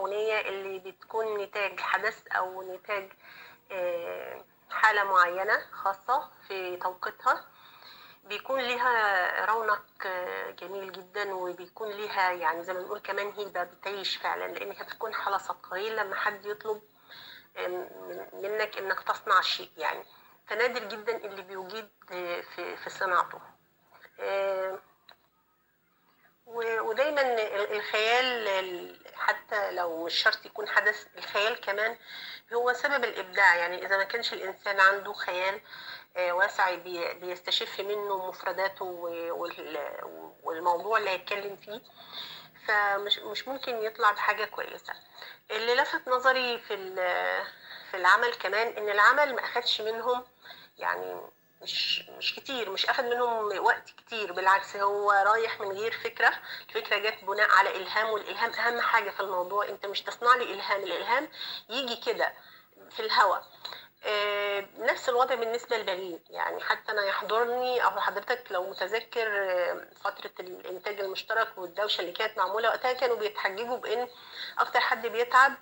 الأغنية اللي بتكون نتاج حدث أو نتاج حالة معينة خاصة في توقيتها، بيكون ليها رونق جميل جدا، وبيكون ليها يعني زي ما بنقول كمان هيبة بتعيش فعلا، لأنها بتكون حالة صدقية لما حد يطلب منك إنك تصنع شيء يعني. فنادر جدا اللي بيجيد في صناعته. ودايما الخيال حتى لو مش شرط يكون حدث، الخيال كمان هو سبب الإبداع. يعني إذا ما كانش الإنسان عنده خيال واسع بيستشف منه مفرداته والموضوع اللي هيتكلم فيه، فمش مش ممكن يطلع بحاجة كويسة. اللي لفت نظري في العمل كمان إن العمل ما أخدش منهم يعني مش كتير، مش أخد منهم وقت كتير، بالعكس هو رايح من غير فكرة. الفكرة جت بناء على إلهام، والإلهام أهم حاجة في الموضوع. أنت مش تصنع لي إلهام، الإلهام يجي كده في الهوى. نفس الوضع بالنسبة لبليغ. يعني حتى أنا يحضرني، أو حضرتك لو متذكر فترة الإنتاج المشترك والدوشة اللي كانت معمولة وقتها، كانوا بيتحججوا بإن أكتر حد بيتعب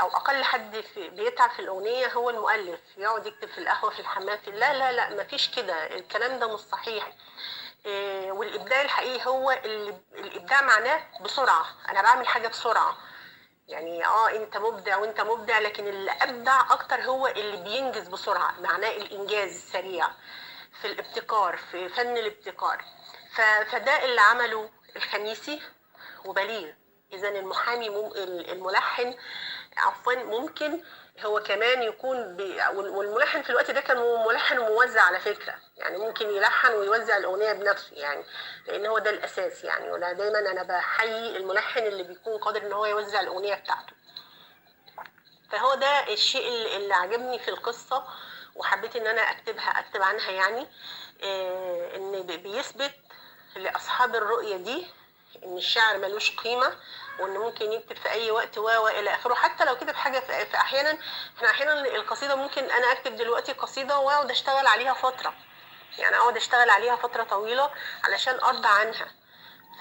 او اقل حد بيتعب في الاغنيه هو المؤلف، يقعد يكتب في القهوه في الحمام لا لا لا، مفيش كده، الكلام ده مش صحيح. والابداع الحقيقي هو الابداع معناه بسرعه، انا بعمل حاجه بسرعه. يعني انت مبدع وانت مبدع، لكن اللي ابدع اكتر هو اللي بينجز بسرعه، معناه الانجاز السريع في الابتكار، في فن الابتكار. فده اللي عمله الخميسي وبليغ. اذا المحامي الملحن عفوا ممكن هو كمان يكون والملحن في الوقت ده كان ملحن وموزع على فكره، يعني ممكن يلحن ويوزع الاغنيه بنفسه يعني، لان هو ده الاساس يعني. ولا دايما انا بحيي الملحن اللي بيكون قادر ان هو يوزع الاغنيه بتاعته. فهو ده الشيء اللي عجبني في القصه، وحبيت ان انا اكتب عنها يعني. ان بيثبت لاصحاب الرؤيه دي ان الشعر ملوش قيمه، وان ممكن يكتب في اي وقت والى اخره. حتى لو كتب حاجه في احيانا القصيده ممكن انا اكتب دلوقتي قصيده واقعد اشتغل عليها فتره، يعني اقعد اشتغل عليها فتره طويله علشان ارضى عنها.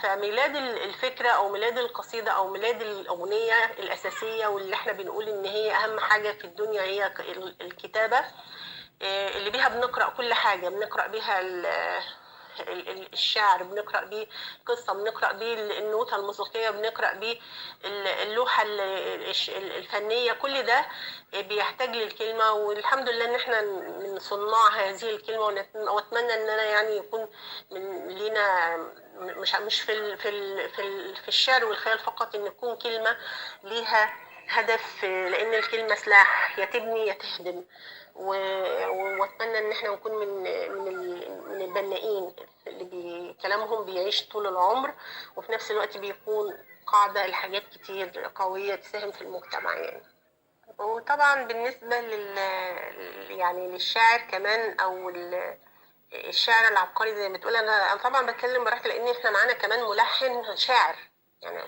فميلاد الفكره او ميلاد القصيده او ميلاد الاغنيه الاساسيه، واللي احنا بنقول ان هي اهم حاجه في الدنيا هي الكتابه، اللي بيها بنقرا كل حاجه، بنقرا بيها الشعر، بنقرا بيه قصه، بنقرا بيه النوتة الموسيقيه، بنقرا بيه اللوحه الفنيه. كل ده بيحتاج للكلمه، والحمد لله ان احنا من صناع هذه الكلمه. واتمنى ان انا يعني يكون من لينا مش في الشعر والخيال فقط، ان تكون كلمه ليها هدف، لان الكلمه سلاح، يا تبني يا تهدم. واتمنى ان احنا نكون من البنائين اللي كلامهم بيعيش طول العمر، وفي نفس الوقت بيكون قاعدة لحاجات كتير قوية تساهم في المجتمع يعني. وطبعا بالنسبة يعني للشاعر كمان، او الشاعر العبقري زي ما تقول، انا طبعا بتكلم براحتي لان احنا معانا كمان ملحن شاعر يعني.